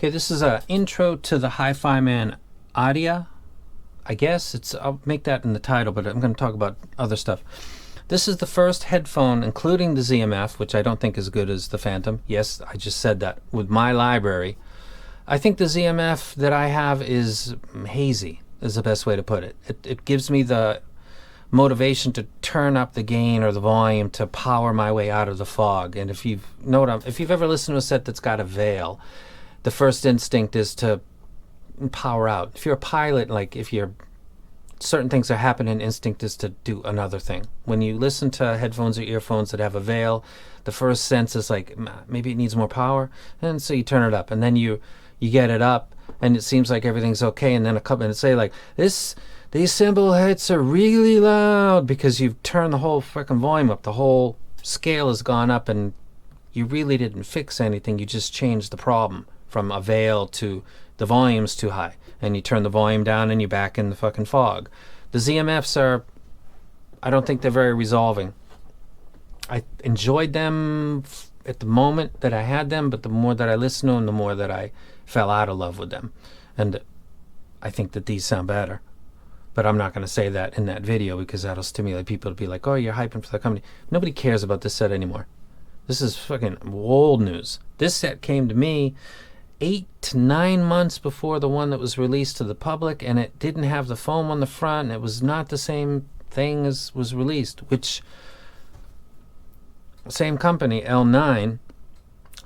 Okay, this is an intro to the Hifiman Arya. I guess I'll make that in the title, but I'm going to talk about other stuff. This is the first headphone, including the ZMF, which I don't think is good as the Phantom. Yes, I just said that with my library. I think the ZMF that I have is hazy, is the best way to put it. It gives me the motivation to turn up the gain or the volume to power my way out of the fog. And if you've ever listened to a set that's got a veil, the first instinct is to power out. If you're a pilot, like if you're certain things are happening, instinct is to do another thing. When you listen to headphones or earphones that have a veil, the first sense is like maybe it needs more power, and so you turn it up, and then you get it up, and it seems like everything's okay, and then a couple minutes say like these cymbal hits are really loud because you've turned the whole freaking volume up. The whole scale has gone up, and you really didn't fix anything. You just changed the problem from a veil to the volume's too high, and you turn the volume down and you're back in the fucking fog. The ZMFs I don't think they're very resolving. I enjoyed them at the moment that I had them, but the more that I listened to them, the more that I fell out of love with them. And I think that these sound better. But I'm not going to say that in that video because that'll stimulate people to be like, oh, you're hyping for the company. Nobody cares about this set anymore. This is fucking old news. This set came to me 8 to 9 months before the one that was released to the public, and it didn't have the foam on the front, and it was not the same thing as was released, which same company, L9,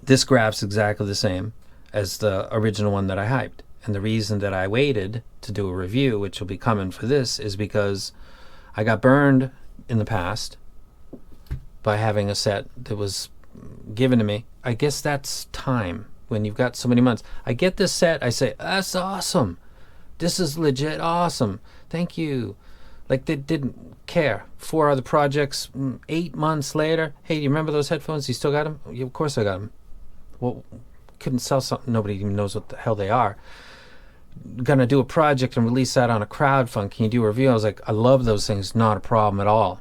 this graph's exactly the same as the original one that I hyped. And the reason that I waited to do a review, which will be coming for this, is because I got burned in the past by having a set that was given to me. I guess that's time. When you've got so many months, I get this set, I say, that's awesome. This is legit awesome. Thank you. Like they didn't care. 4 other projects, 8 months later. Hey, do you remember those headphones? You still got them? Yeah, of course I got them. Well, couldn't sell something. Nobody even knows what the hell they are. Gonna do a project and release that on a crowdfund. Can you do a review? I was like, I love those things. Not a problem at all.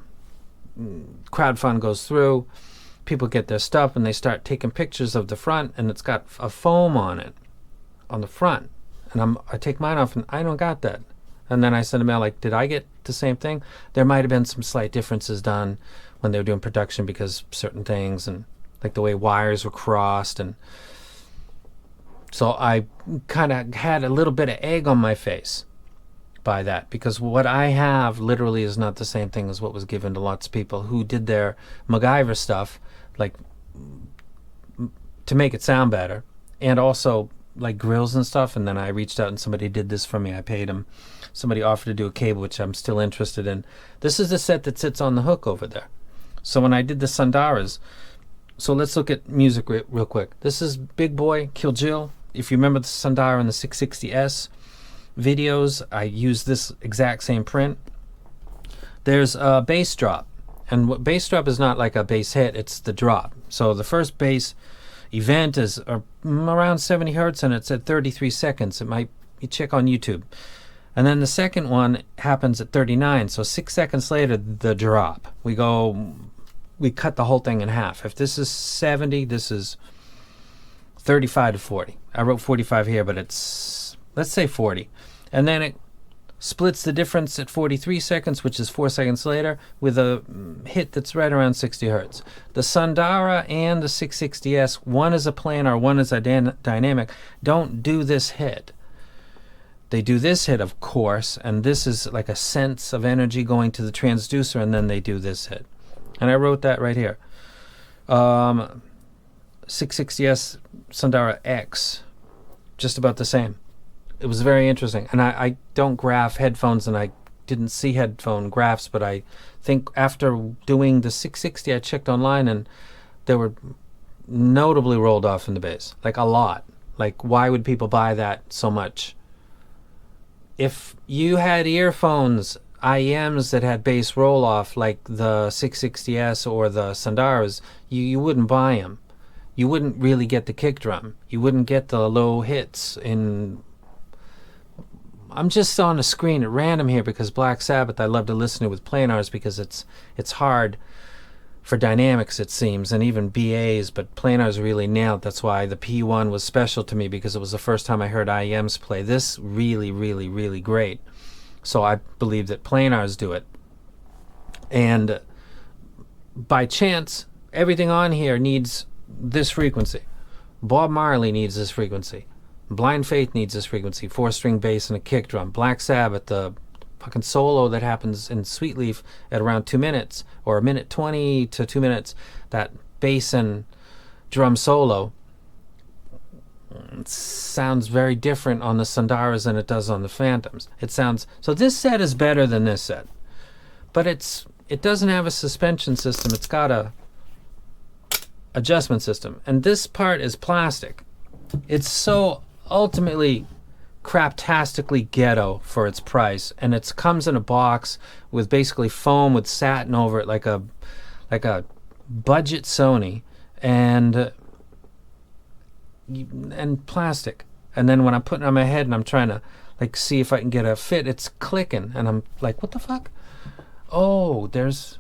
Crowdfund goes through. People get their stuff and they start taking pictures of the front, and it's got a foam on it on the front, and I take mine off and I don't got that. And then I send a mail like, did I get the same thing? There might have been some slight differences done when they were doing production because certain things, and like the way wires were crossed, and so I kind of had a little bit of egg on my face by that, because what I have literally is not the same thing as what was given to lots of people who did their MacGyver stuff, like to make it sound better, and also like grills and stuff. And then I reached out and somebody did this for me. I paid them. Somebody offered to do a cable, which I'm still interested in. This is the set that sits on the hook over there. So when I did the Sundaras, so let's look at music real quick. This is Big Boy, Kill Jill. If you remember the Sundara and the 660S videos, I use this exact same print. There's a bass drop, and what bass drop is not like a bass hit, it's the drop. So the first bass event is around 70 hertz and it's at 33 seconds. It might, you check on YouTube. And then the second one happens at 39, so 6 seconds later the drop. We cut the whole thing in half. If this is 70, this is 35 to 40. I wrote 45 here, but it's, let's say 40. And then it splits the difference at 43 seconds, which is 4 seconds later, with a hit that's right around 60 hertz. The Sundara and the 660S, one is a planar, one is a dynamic, don't do this hit. They do this hit, of course, and this is like a sense of energy going to the transducer, and then they do this hit. And I wrote that right here. 660S Sundara X, just about the same. It was very interesting. And I don't graph headphones, and I didn't see headphone graphs, but I think after doing the 660, I checked online, and they were notably rolled off in the bass. Like a lot. Like, why would people buy that so much? If you had earphones, IEMs that had bass roll-off, like the 660S or the Sundaras, you wouldn't buy them. You wouldn't really get the kick drum. You wouldn't get the low hits in... I'm just on a screen at random here because Black Sabbath I love to listen to with planars because it's hard for dynamics, it seems, and even BAs, but planars really nailed. That's why the P1 was special to me, because it was the first time I heard IEMs play this really, really, really great. So I believe that planars do it. And by chance, everything on here needs this frequency. Bob Marley needs this frequency. Blind Faith needs this frequency. 4-string bass and a kick drum. Black Sabbath, the fucking solo that happens in Sweet Leaf at around 2 minutes, or a minute 20 to 2 minutes, that bass and drum solo, it sounds very different on the Sundaras than it does on the Phantoms. It sounds, so this set is better than this set, but it doesn't have a suspension system. It's got a adjustment system, and this part is plastic. It's so ultimately craptastically ghetto for its price, and it comes in a box with basically foam with satin over it, like a budget Sony, and plastic. And then when I'm putting it on my head and I'm trying to like see if I can get a fit, it's clicking, and I'm like, what the fuck? Oh, that's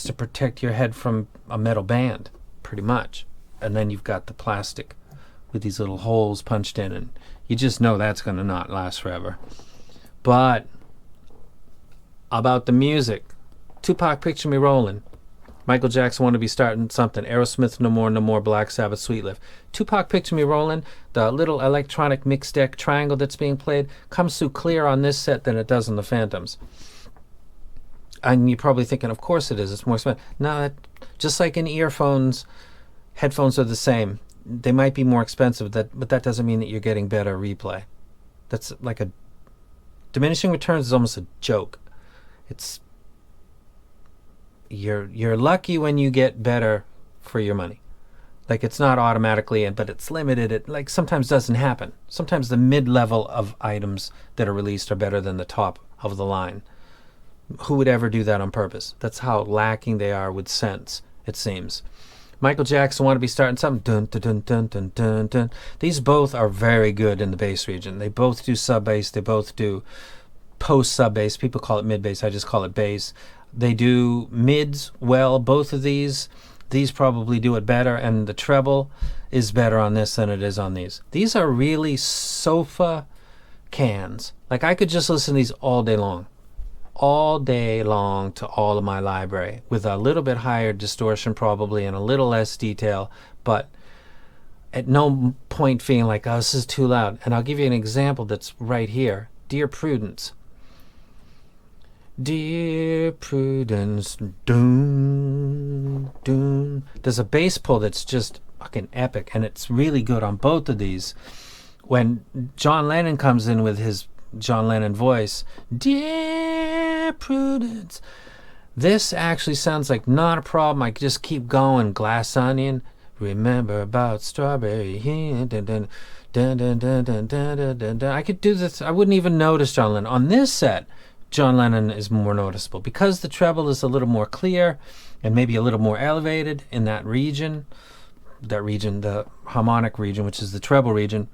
to protect your head from a metal band, pretty much. And then you've got the plastic with these little holes punched in, and you just know that's going to not last forever. But about the music, Tupac, Picture Me Rolling, Michael Jackson, Want to Be Starting Something, Aerosmith, No More, No More, Black Sabbath, Sweet Leaf. Tupac, Picture Me Rolling, the little electronic mix deck triangle that's being played comes through clear on this set than it does on the Phantoms. And you're probably thinking, of course it is, it's more expensive. No, just like in earphones, headphones are the same. They might be more expensive, but that doesn't mean that you're getting better replay. That's like a diminishing returns is almost a joke. It's you're lucky when you get better for your money. Like, it's not automatically, but it's limited. It like sometimes doesn't happen. Sometimes the mid-level of items that are released are better than the top of the line. Who would ever do that on purpose? That's how lacking they are with sense, it seems. Michael Jackson, Want to Be Starting Something. Dun, dun, dun, dun, dun, dun. These both are very good in the bass region. They both do sub bass. They both do post sub bass. People call it mid bass. I just call it bass. They do mids well. Both of these probably do it better, and the treble is better on this than it is on these. These are really sofa cans. Like, I could just listen to these all day long to all of my library, with a little bit higher distortion probably and a little less detail, but at no point feeling like, oh, this is too loud. And I'll give you an example that's right here. Dear Prudence. Dear Prudence, doom, doom. There's a bass pull that's just fucking epic, and it's really good on both of these. When John Lennon comes in with his John Lennon voice, Dear Prudence, this actually sounds like not a problem. I could just keep going. Glass Onion, remember about strawberry. Dun, dun, dun, dun, dun, dun, dun, dun, dun, dun. I could do this. I wouldn't even notice John Lennon. On this set, John Lennon is more noticeable because the treble is a little more clear and maybe a little more elevated in that region, the harmonic region, which is the treble region.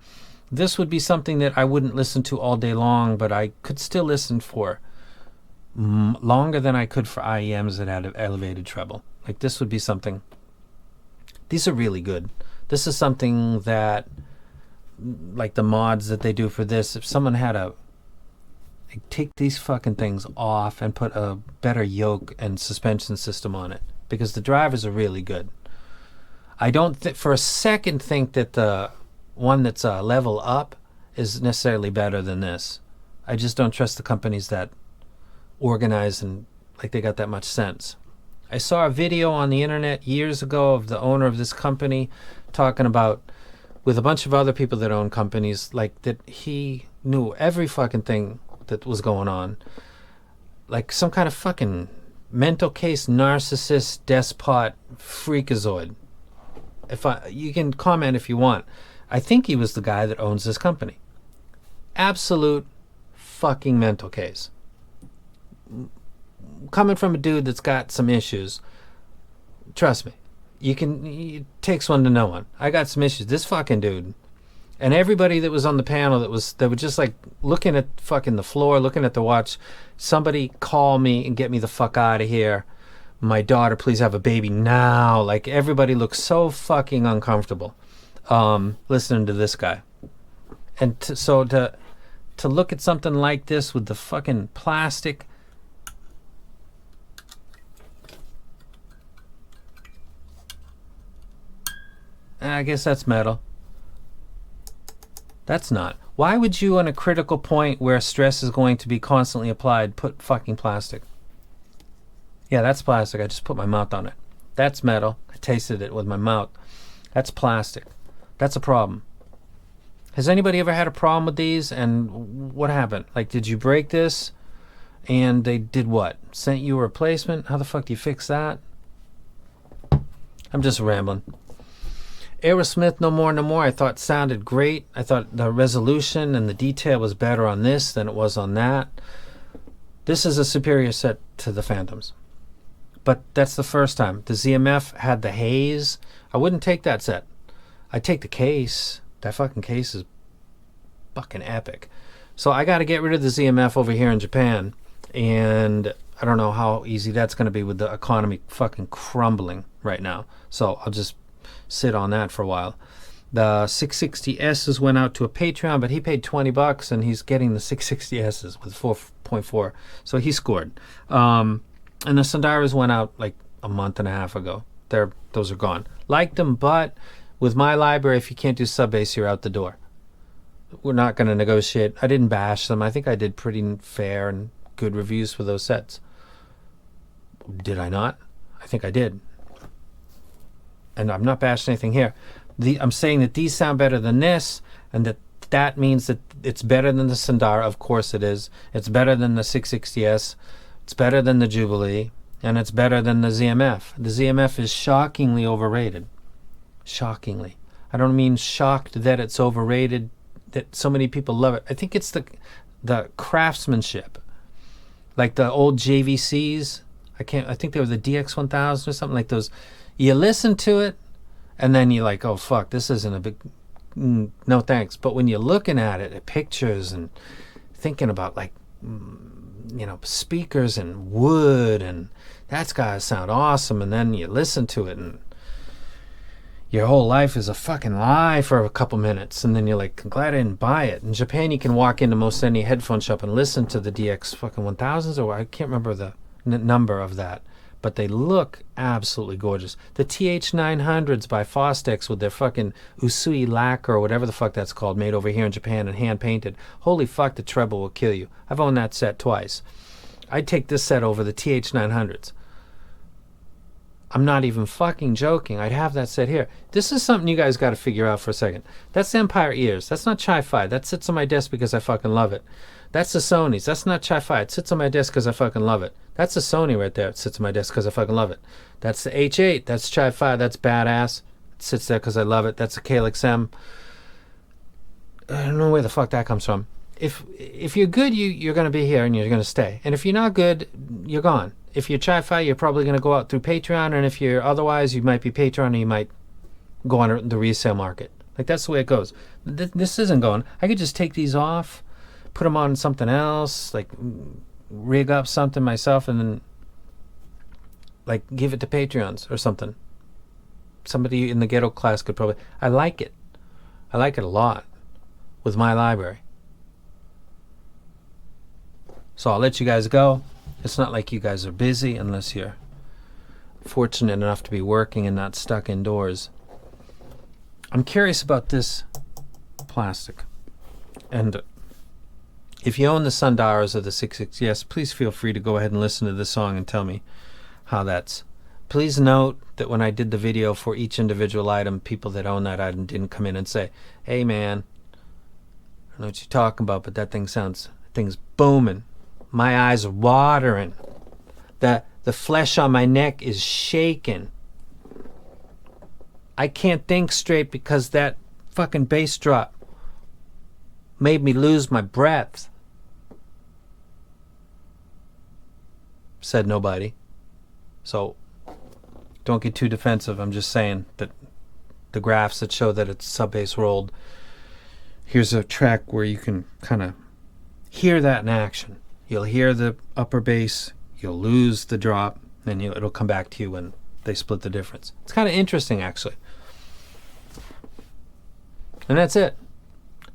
This would be something that I wouldn't listen to all day long, but I could still listen for longer than I could for IEMs that had elevated treble. Like, this would be something. These are really good. This is something that, like the mods that they do for this, if someone had take these fucking things off and put a better yoke and suspension system on it, because the drivers are really good. I don't for a second think that the one that's a level up is necessarily better than this. I just don't trust the companies that organize and like they got that much sense. I saw a video on the internet years ago of the owner of this company talking about, with a bunch of other people that own companies, like that he knew every fucking thing that was going on, like some kind of fucking mental case narcissist despot freakazoid. You can comment if you want. I think he was the guy that owns this company. Absolute fucking mental case. Coming from a dude that's got some issues, trust me, it takes one to know one. I got some issues. This fucking dude, And everybody that was on the panel that were just like looking at fucking the floor, looking at the watch. Somebody call me and get me the fuck out of here. My daughter, please have a baby now. Like, everybody looks so fucking uncomfortable listening to this guy. And to look at something like this with the fucking plastic. I guess that's metal. That's not. Why would you, on a critical point where stress is going to be constantly applied, put fucking plastic? Yeah, that's plastic. I just put my mouth on it. That's metal. I tasted it with my mouth. That's plastic. That's a problem. Has anybody ever had a problem with these? And what happened? Like, did you break this? And they did what? Sent you a replacement? How the fuck do you fix that? I'm just rambling. Aerosmith, No More, No More, I thought sounded great. I thought the resolution and the detail was better on this than it was on that. This is a superior set to the Phantoms. But that's the first time. The ZMF had the haze. I wouldn't take that set. I'd take the case. That fucking case is fucking epic. So I got to get rid of the ZMF over here in Japan. And I don't know how easy that's going to be with the economy fucking crumbling right now. So I'll just sit on that for a while. The 660Ss went out to a Patreon, but he paid $20 and he's getting the 660Ss with 4.4. So he scored. And the Sundaras went out like a month and a half ago. Those are gone. Liked them, but with my library, if you can't do sub bass, you're out the door. We're not going to negotiate. I didn't bash them. I think I did pretty fair and good reviews for those sets. Did I not? I think I did. And I'm not bashing anything here. I'm saying that these sound better than this, and that means that it's better than the Sundara. Of course it is. It's better than the 660S. It's better than the Jubilee, and it's better than the ZMF. The ZMF is shockingly overrated. Shockingly. I don't mean shocked that it's overrated, that so many people love it. I think it's the craftsmanship. Like the old JVCs. I think they were the DX1000 or something like those. You listen to it, and then you're like, oh, fuck, this isn't a big... no thanks. But when you're looking at it, at pictures, and thinking about, like, speakers and wood, and that's got to sound awesome, and then you listen to it, and your whole life is a fucking lie for a couple minutes, and then you're like, I'm glad I didn't buy it. In Japan, you can walk into most any headphone shop and listen to the DX fucking 1000s, or I can't remember the number of that. But they look absolutely gorgeous. The TH900s by Fostex with their fucking Usui lacquer or whatever the fuck that's called, made over here in Japan and hand painted. Holy fuck, the treble will kill you. I've owned that set twice. I'd take this set over the TH900s. I'm not even fucking joking. I'd have that set here. This is something you guys got to figure out for a second. That's Empire Ears. That's not ChiFi. That sits on my desk because I fucking love it. That's the Sony's. That's not ChiFi. It sits on my desk because I fucking love it. That's the Sony right there. It sits on my desk because I fucking love it. That's the H8. That's ChiFi. That's badass. It sits there because I love it. That's a Calyx M. I don't know where the fuck that comes from. If you're good, you're going to be here and you're going to stay. And if you're not good, you're gone. If you're ChiFi, you're probably going to go out through Patreon. And if you're otherwise, you might be Patreon or you might go on the resale market. Like, that's the way it goes. This isn't going. I could just take these off, put them on something else, like rig up something myself, and then like give it to Patreons or something. Somebody in the ghetto class could probably... I like it. I like it a lot with my library. So I'll let you guys go. It's not like you guys are busy unless you're fortunate enough to be working and not stuck indoors. I'm curious about this plastic. And if you own the Sundaras or the 660S, please feel free to go ahead and listen to this song and tell me how that's. Please note that when I did the video for each individual item, people that own that item didn't come in and say, hey man, I don't know what you're talking about, but that thing's booming. My eyes are watering. The flesh on my neck is shaking. I can't think straight because that fucking bass drop made me lose my breath. Said nobody. So don't get too defensive. I'm just saying that the graphs that show that it's sub-bass rolled here's a track where you can kind of hear that in action. You'll hear the upper bass, you'll lose the drop, and it'll come back to you when they split the difference. It's kind of interesting, actually. And that's it.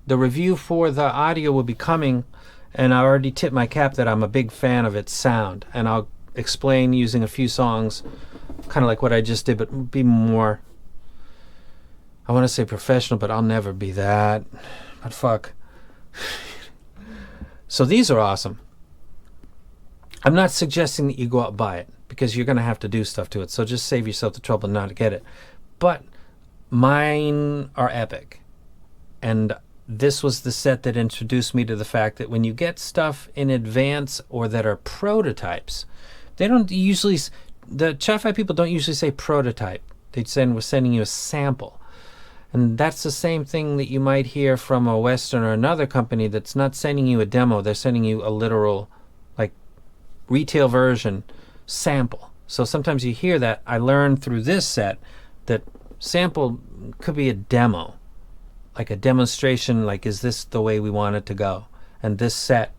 The review for the audio will be coming, and I already tipped my cap that I'm a big fan of its sound, and I'll explain using a few songs, kind of like what I just did, but be more, I want to say professional, but I'll never be that. But fuck. So these are awesome. I'm not suggesting that you go out and buy it, because you're going to have to do stuff to it. So just save yourself the trouble not to get it. But mine are epic. And this was the set that introduced me to the fact that when you get stuff in advance or that are prototypes, they don't usually, the ChiFi people don't usually say prototype. They say we're sending you a sample. And that's the same thing that you might hear from a Western or another company that's not sending you a demo. They're sending you a literal, like, retail version sample. So sometimes you hear that. I learned through this set that sample could be a demo, like a demonstration, like, is this the way we want it to go? And this set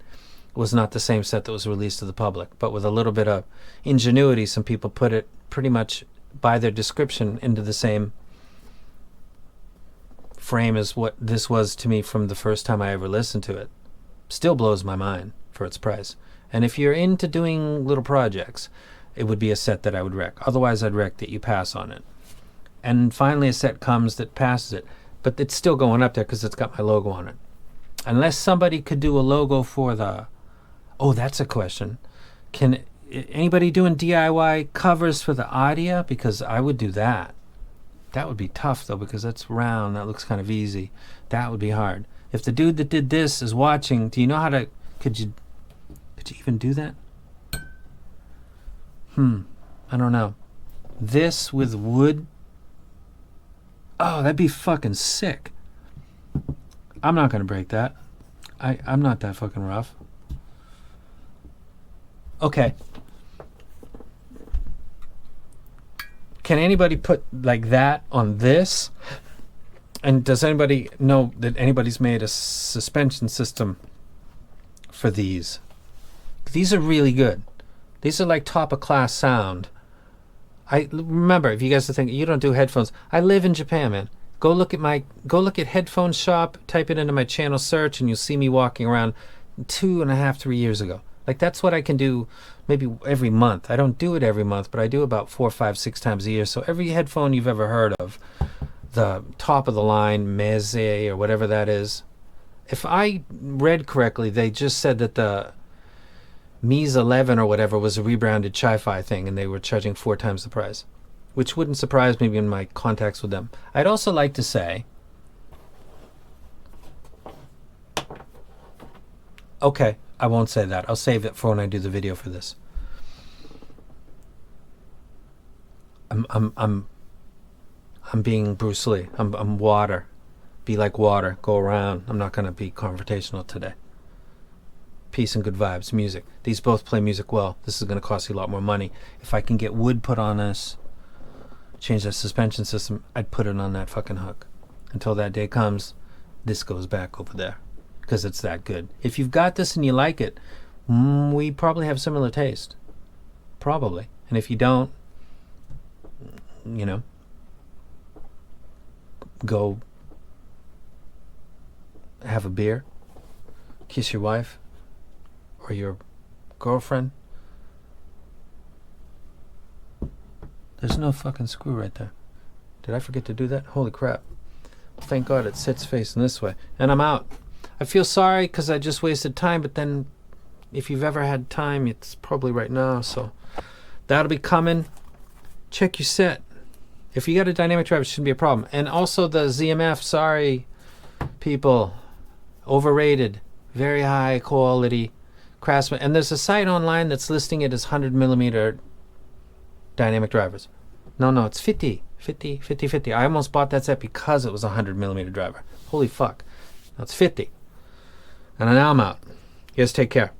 was not the same set that was released to the public, but with a little bit of ingenuity, some people put it pretty much by their description into the same frame as what this was to me from the first time I ever listened to it. Still blows my mind for its price. And if you're into doing little projects, it would be a set that I would rec. Otherwise, I'd rec that you pass on it. And finally, a set comes that passes it. But it's still going up there because it's got my logo on it. Unless somebody could do a logo for the... Oh, that's a question. Can anybody doing DIY covers for the audio? Because I would do that. That would be tough, though, because that's round. That looks kind of easy. That would be hard. If the dude that did this is watching, do you know how to... Could you even do that? I don't know. This with wood? Oh, that'd be fucking sick. I'm not going to break that. I'm not that fucking rough. Okay. Can anybody put like that on this? And does anybody know that anybody's made a suspension system for these? These are really good. These are like top of class sound. I remember, if you guys are thinking you don't do headphones, I live in Japan, man. Go look at Headphone Shop, type it into my channel search, and you'll see me walking around 2.5, 3 years ago. Like, that's what I can do maybe every month. I don't do it every month, but I do about 4, 5, 6 times a year. So every headphone you've ever heard of, the top of the line, Meze, or whatever that is, if I read correctly, they just said that the Mies 11 or whatever was a rebranded ChiFi thing, and they were charging 4 times the price, which wouldn't surprise me in my contacts with them. I'd also like to say, okay, I won't say that. I'll save it for when I do the video for this. I'm being Bruce Lee. I'm water. Be like water. Go around. I'm not going to be confrontational today. Peace and good vibes. Music. These both play music well. This is going to cost you a lot more money. If I can get wood put on this, change that suspension system, I'd put it on that fucking hook. Until that day comes, this goes back over there. Because it's that good. If you've got this and you like it, we probably have similar taste. Probably. And if you don't, you know, go have a beer, kiss your wife or your girlfriend. There's no fucking screw right there. Did I forget to do that? Holy crap. Thank God it sits facing this way. And I'm out. I feel sorry because I just wasted time, but then if you've ever had time, it's probably right now. So that'll be coming. Check your set. If you got a dynamic driver, it shouldn't be a problem. And also the ZMF, sorry, people, overrated, very high quality Craftsman. And there's a site online that's listing it as 100 millimeter dynamic drivers. No, it's 50. I almost bought that set because it was a 100 millimeter driver. Holy fuck. Now it's 50. And now I'm out. You guys take care.